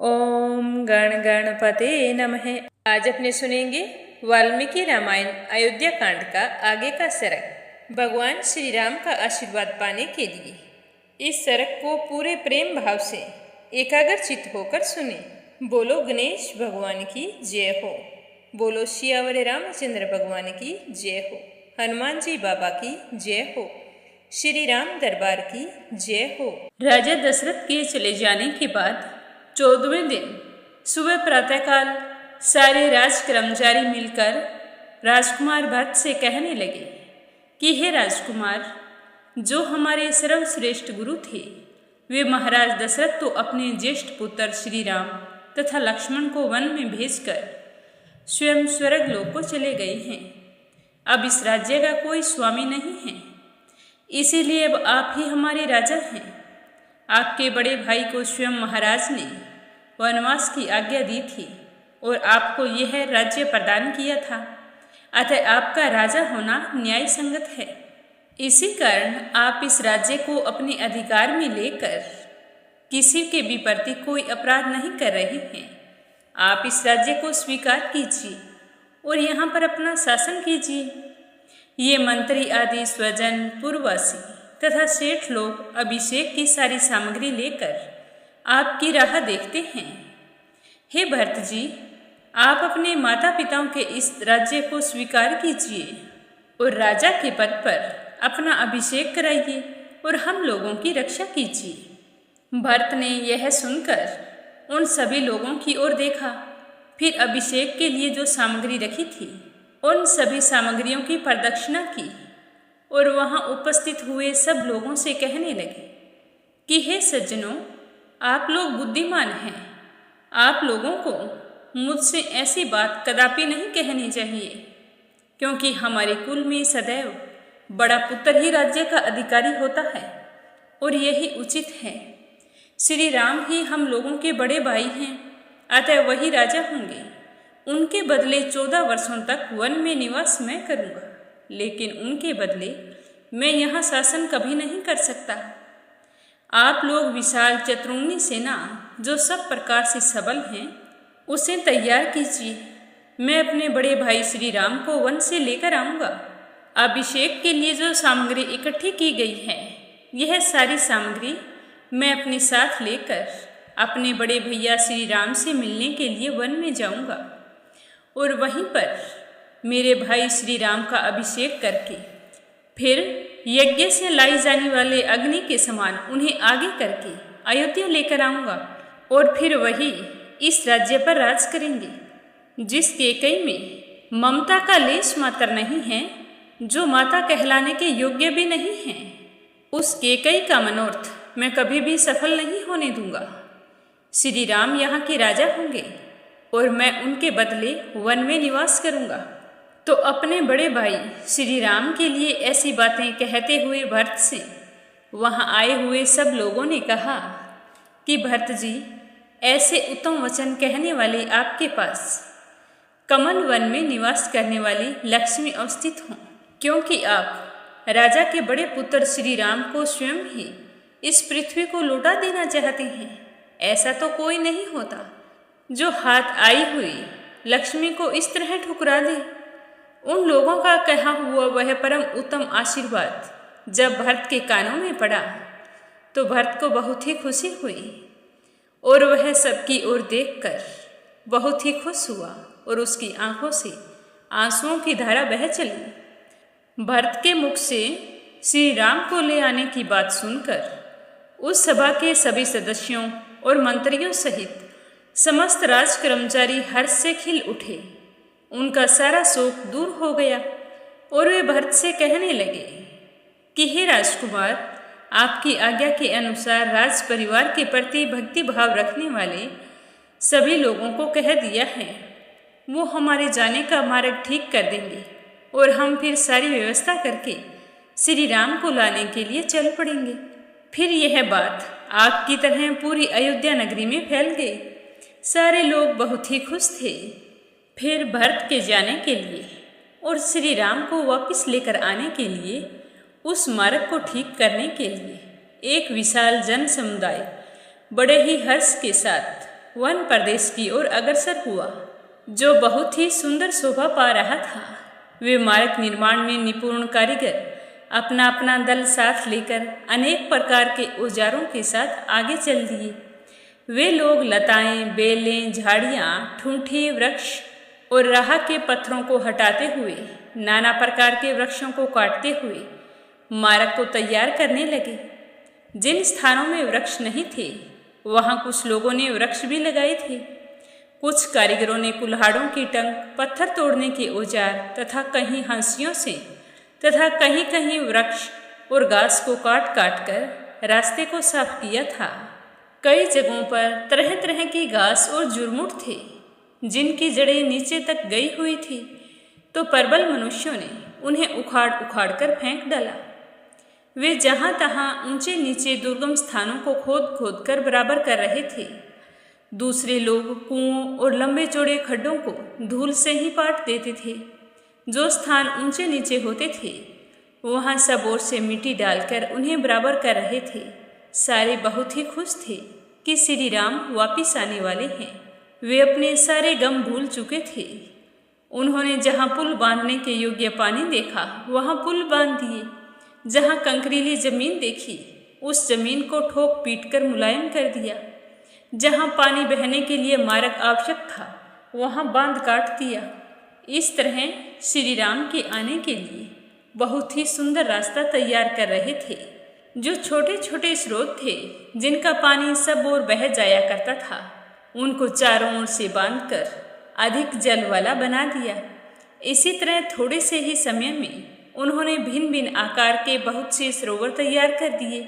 ओम गण गणपते नमः। आज अपने सुनेंगे वाल्मीकि रामायण अयोध्या कांड का आगे का सरक। भगवान श्री राम का आशीर्वाद पाने के लिए इस सरक को पूरे प्रेम भाव से एकाग्रचित्त होकर सुने। बोलो गणेश भगवान की जय हो। बोलो सियावर रामचंद्र भगवान की जय हो। हनुमान जी बाबा की जय हो। श्री राम दरबार की जय हो। राजा दशरथ के चले जाने के बाद 14वें दिन सुबह प्रातःकाल सारे राज कर्मचारी मिलकर राजकुमार भरत से कहने लगे कि हे राजकुमार, जो हमारे सर्वश्रेष्ठ गुरु थे वे महाराज दशरथ तो अपने ज्येष्ठ पुत्र श्री राम तथा लक्ष्मण को वन में भेजकर स्वयं स्वर्ग लोक को चले गए हैं। अब इस राज्य का कोई स्वामी नहीं है, इसीलिए अब आप ही हमारे राजा हैं। आपके बड़े भाई को स्वयं महाराज ने वनवास की आज्ञा दी थी और आपको यह राज्य प्रदान किया था, अतः आपका राजा होना न्याय संगत है। इसी कारण आप इस राज्य को अपने अधिकार में लेकर किसी के भी प्रति कोई अपराध नहीं कर रहे हैं। आप इस राज्य को स्वीकार कीजिए और यहाँ पर अपना शासन कीजिए। ये मंत्री आदि स्वजन पूर्ववासी तथा सेठ लोग अभिषेक की सारी सामग्री लेकर आपकी राह देखते हैं। हे भरत जी, आप अपने माता पिताओं के इस राज्य को स्वीकार कीजिए और राजा के पद पर अपना अभिषेक कराइए और हम लोगों की रक्षा कीजिए। भरत ने यह सुनकर उन सभी लोगों की ओर देखा, फिर अभिषेक के लिए जो सामग्री रखी थी उन सभी सामग्रियों की प्रदक्षिणा की और वहां उपस्थित हुए सब लोगों से कहने लगे कि हे सज्जनों, आप लोग बुद्धिमान हैं। आप लोगों को मुझसे ऐसी बात कदापि नहीं कहनी चाहिए, क्योंकि हमारे कुल में सदैव बड़ा पुत्र ही राज्य का अधिकारी होता है और यही उचित है। श्री राम ही हम लोगों के बड़े भाई हैं, अतः वही राजा होंगे। उनके बदले 14 वर्षों तक वन में निवास मैं करूँगा, लेकिन उनके बदले मैं यहाँ शासन कभी नहीं कर सकता। आप लोग विशाल चतुर्मुखी सेना जो सब प्रकार से सबल हैं उसे तैयार कीजिए। मैं अपने बड़े भाई श्री राम को वन से लेकर आऊँगा। अभिषेक के लिए जो सामग्री इकट्ठी की गई है, यह सारी सामग्री मैं अपने साथ लेकर अपने बड़े भैया श्री राम से मिलने के लिए वन में जाऊँगा और वहीं पर मेरे भाई श्री राम का अभिषेक करके फिर यज्ञ से लाई जाने वाले अग्नि के समान उन्हें आगे करके अयोध्या लेकर आऊँगा और फिर वही इस राज्य पर राज करेंगे, जिस केकई में ममता का लेश मात्र नहीं है, जो माता कहलाने के योग्य भी नहीं है। उस केकई का मनोरथ मैं कभी भी सफल नहीं होने दूंगा। श्री राम यहाँ के राजा होंगे और मैं उनके बदले वन में निवास करूँगा। तो अपने बड़े भाई श्री राम के लिए ऐसी बातें कहते हुए भरत से वहाँ आए हुए सब लोगों ने कहा कि भरत जी, ऐसे उत्तम वचन कहने वाले आपके पास कमल वन में निवास करने वाली लक्ष्मी अवस्थित हों, क्योंकि आप राजा के बड़े पुत्र श्री राम को स्वयं ही इस पृथ्वी को लौटा देना चाहते हैं। ऐसा तो कोई नहीं होता जो हाथ आई हुई लक्ष्मी को इस तरह ठुकरा दे। उन लोगों का कहा हुआ वह परम उत्तम आशीर्वाद जब भरत के कानों में पड़ा तो भरत को बहुत ही खुशी हुई और वह सबकी ओर देखकर बहुत ही खुश हुआ और उसकी आंखों से आंसुओं की धारा बह चली। भरत के मुख से श्री राम को ले आने की बात सुनकर उस सभा के सभी सदस्यों और मंत्रियों सहित समस्त राज कर्मचारी हर्ष से खिल उठे। उनका सारा शोक दूर हो गया और वे भरत से कहने लगे कि हे राजकुमार, आपकी आज्ञा के अनुसार राज परिवार के प्रति भक्ति भाव रखने वाले सभी लोगों को कह दिया है। वो हमारे जाने का मार्ग ठीक कर देंगे और हम फिर सारी व्यवस्था करके श्री राम को लाने के लिए चल पड़ेंगे। फिर यह बात आग की तरह पूरी अयोध्या नगरी में फैल गई। सारे लोग बहुत ही खुश थे। फिर भरत के जाने के लिए और श्री राम को वापस लेकर आने के लिए उस मार्ग को ठीक करने के लिए एक विशाल जन समुदाय बड़े ही हर्ष के साथ वन प्रदेश की ओर अग्रसर हुआ, जो बहुत ही सुंदर शोभा पा रहा था। वे मार्ग निर्माण में निपुण कारीगर अपना अपना दल साथ लेकर अनेक प्रकार के औजारों के साथ आगे चल दिए। वे लोग लताएं, बेलें, झाड़ियाँ, ठूंठी, वृक्ष और राह के पत्थरों को हटाते हुए, नाना प्रकार के वृक्षों को काटते हुए मार्ग को तैयार करने लगे। जिन स्थानों में वृक्ष नहीं थे, वहाँ कुछ लोगों ने वृक्ष भी लगाए थे। कुछ कारीगरों ने कुल्हाड़ों की टंग, पत्थर तोड़ने के औजार तथा कहीं हंसियों से तथा कहीं कहीं वृक्ष और घास को काट काट कर रास्ते को साफ किया था। कई जगहों पर तरह तरह की घास और जुरमुट थे, जिनकी जड़ें नीचे तक गई हुई थी, तो प्रबल मनुष्यों ने उन्हें उखाड़ उखाड़ कर फेंक डाला। वे जहाँ तहाँ ऊंचे नीचे दुर्गम स्थानों को खोद खोद कर बराबर कर रहे थे। दूसरे लोग कुओं और लंबे चौड़े खड्डों को धूल से ही पाट देते थे। जो स्थान ऊंचे नीचे होते थे, वहाँ सब ओर से मिट्टी डालकर उन्हें बराबर कर रहे थे। सारे बहुत ही खुश थे कि श्री राम वापिस आने वाले हैं। वे अपने सारे गम भूल चुके थे। उन्होंने जहाँ पुल बांधने के योग्य पानी देखा, वहाँ पुल बांध दिए। जहाँ कंकरीली जमीन देखी, उस जमीन को ठोक पीट कर मुलायम कर दिया। जहाँ पानी बहने के लिए मार्ग आवश्यक था, वहाँ बांध काट दिया। इस तरह श्री राम के आने के लिए बहुत ही सुंदर रास्ता तैयार कर रहे थे। जो छोटे छोटे स्रोत थे, जिनका पानी सब ओर बह जाया करता था, उनको चारों ओर से बांधकर अधिक जल वाला बना दिया। इसी तरह थोड़े से ही समय में उन्होंने भिन्न भिन्न आकार के बहुत से सरोवर तैयार कर दिए,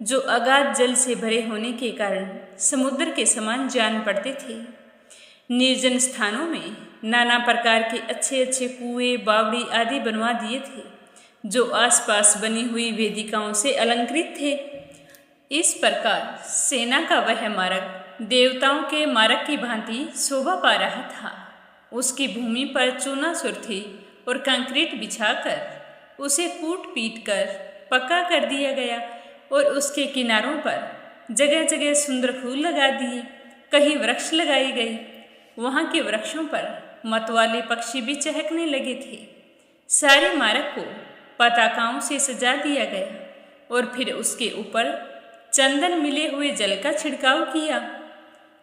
जो अगाध जल से भरे होने के कारण समुद्र के समान जान पड़ते थे। निर्जन स्थानों में नाना प्रकार के अच्छे अच्छे कुएं, बावड़ी आदि बनवा दिए थे, जो आसपास बनी हुई वेदिकाओं से अलंकृत थे। इस प्रकार सेना का वह मार्ग देवताओं के मार्ग की भांति शोभा पा रहा था। उसकी भूमि पर चूना सुरथी और कंक्रीट बिछाकर उसे कूट पीट कर पक्का कर दिया गया और उसके किनारों पर जगह जगह सुंदर फूल लगा दिए। कहीं वृक्ष लगाए गए। वहाँ के वृक्षों पर मतवाले पक्षी भी चहकने लगे थे। सारे मार्ग को पताकाओं से सजा दिया गया और फिर उसके ऊपर चंदन मिले हुए जल का छिड़काव किया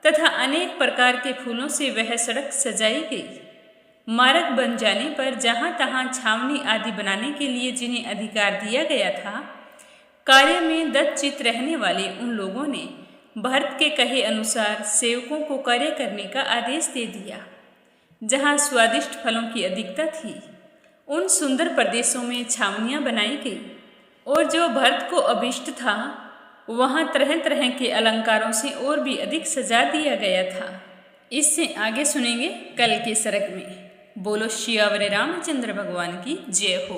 तथा अनेक प्रकार के फूलों से वह सड़क सजाई गई। मार्ग बन जाने पर जहाँ तहाँ छावनी आदि बनाने के लिए जिन्हें अधिकार दिया गया था, कार्य में दत्तचित्त रहने वाले उन लोगों ने भरत के कहे अनुसार सेवकों को कार्य करने का आदेश दे दिया। जहाँ स्वादिष्ट फलों की अधिकता थी, उन सुंदर प्रदेशों में छावनियाँ बनाई गई और जो भरत को अभिष्ट था, वहाँ तरह तरह के अलंकारों से और भी अधिक सजा दिया गया था। इससे आगे सुनेंगे कल के सरग में। बोलो सियावर रामचंद्र भगवान की जय हो।